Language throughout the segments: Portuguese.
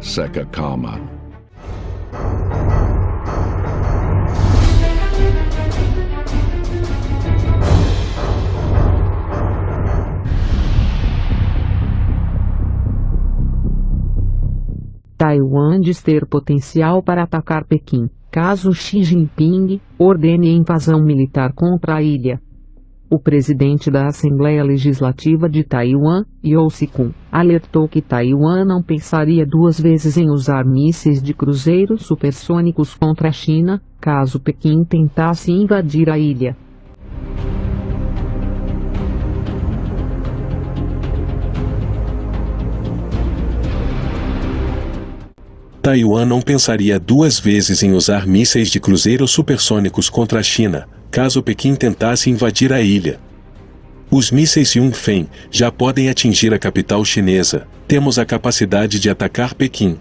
Seca calma. Taiwan diz ter potencial para atacar Pequim, caso Xi Jinping ordene a invasão militar contra a ilha. O presidente da Assembleia Legislativa de Taiwan, Yeo Si-kun, alertou que Taiwan não pensaria duas vezes em usar mísseis de cruzeiros supersônicos contra a China, caso Pequim tentasse invadir a ilha. Taiwan não pensaria duas vezes em usar mísseis de cruzeiro supersônicos contra a China, caso Pequim tentasse invadir a ilha. Os mísseis Yongfeng já podem atingir a capital chinesa. Temos a capacidade de atacar Pequim.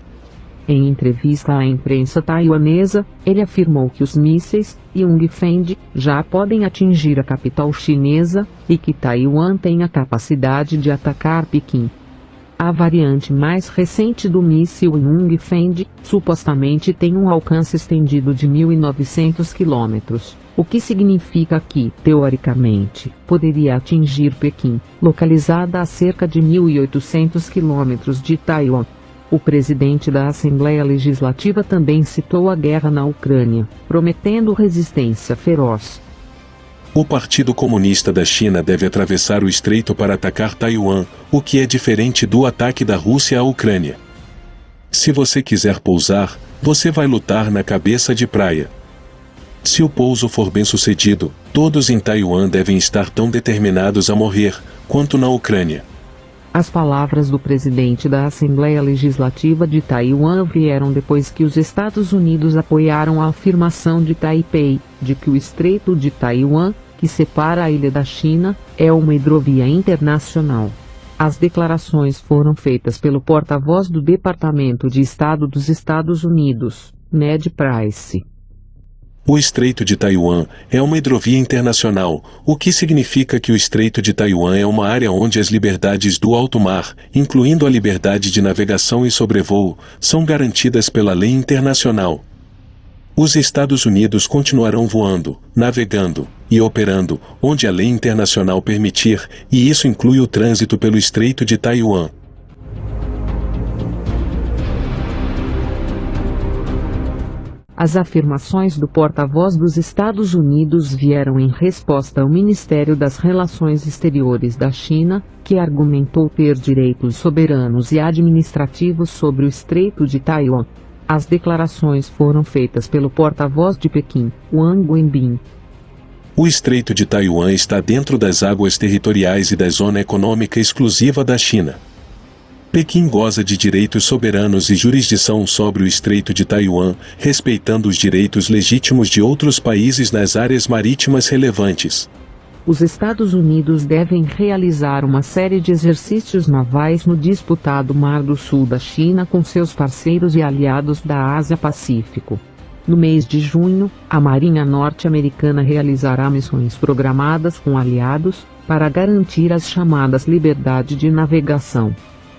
Em entrevista à imprensa taiwanesa, ele afirmou que os mísseis Yongfeng já podem atingir a capital chinesa e que Taiwan tem a capacidade de atacar Pequim. A variante mais recente do míssil Yongfeng supostamente tem um alcance estendido de 1.900 quilômetros, o que significa que, teoricamente, poderia atingir Pequim, localizada a cerca de 1.800 quilômetros de Taiwan. O presidente da Assembleia Legislativa também citou a guerra na Ucrânia, prometendo resistência feroz. O Partido Comunista da China deve atravessar o estreito para atacar Taiwan, o que é diferente do ataque da Rússia à Ucrânia. Se você quiser pousar, você vai lutar na cabeça de praia. Se o pouso for bem sucedido, todos em Taiwan devem estar tão determinados a morrer, quanto na Ucrânia. As palavras do presidente da Assembleia Legislativa de Taiwan vieram depois que os Estados Unidos apoiaram a afirmação de Taipei, de que o Estreito de Taiwan, que separa a ilha da China, é uma hidrovia internacional. As declarações foram feitas pelo porta-voz do Departamento de Estado dos Estados Unidos, Ned Price. O Estreito de Taiwan é uma hidrovia internacional, o que significa que o Estreito de Taiwan é uma área onde as liberdades do alto mar, incluindo a liberdade de navegação e sobrevoo, são garantidas pela lei internacional. Os Estados Unidos continuarão voando, navegando e operando onde a lei internacional permitir, e isso inclui o trânsito pelo Estreito de Taiwan. As afirmações do porta-voz dos Estados Unidos vieram em resposta ao Ministério das Relações Exteriores da China, que argumentou ter direitos soberanos e administrativos sobre o Estreito de Taiwan. As declarações foram feitas pelo porta-voz de Pequim, Wang Wenbin. O Estreito de Taiwan está dentro das águas territoriais e da zona econômica exclusiva da China. Pequim goza de direitos soberanos e jurisdição sobre o Estreito de Taiwan, respeitando os direitos legítimos de outros países nas áreas marítimas relevantes. Os Estados Unidos devem realizar uma série de exercícios navais no disputado Mar do Sul da China com seus parceiros e aliados da Ásia-Pacífico. No mês de junho, a Marinha Norte-Americana realizará missões programadas com aliados, para garantir as chamadas liberdade de navegação.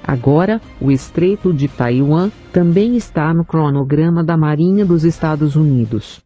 Agora, o Estreito de Taiwan também está no cronograma da Marinha dos Estados Unidos.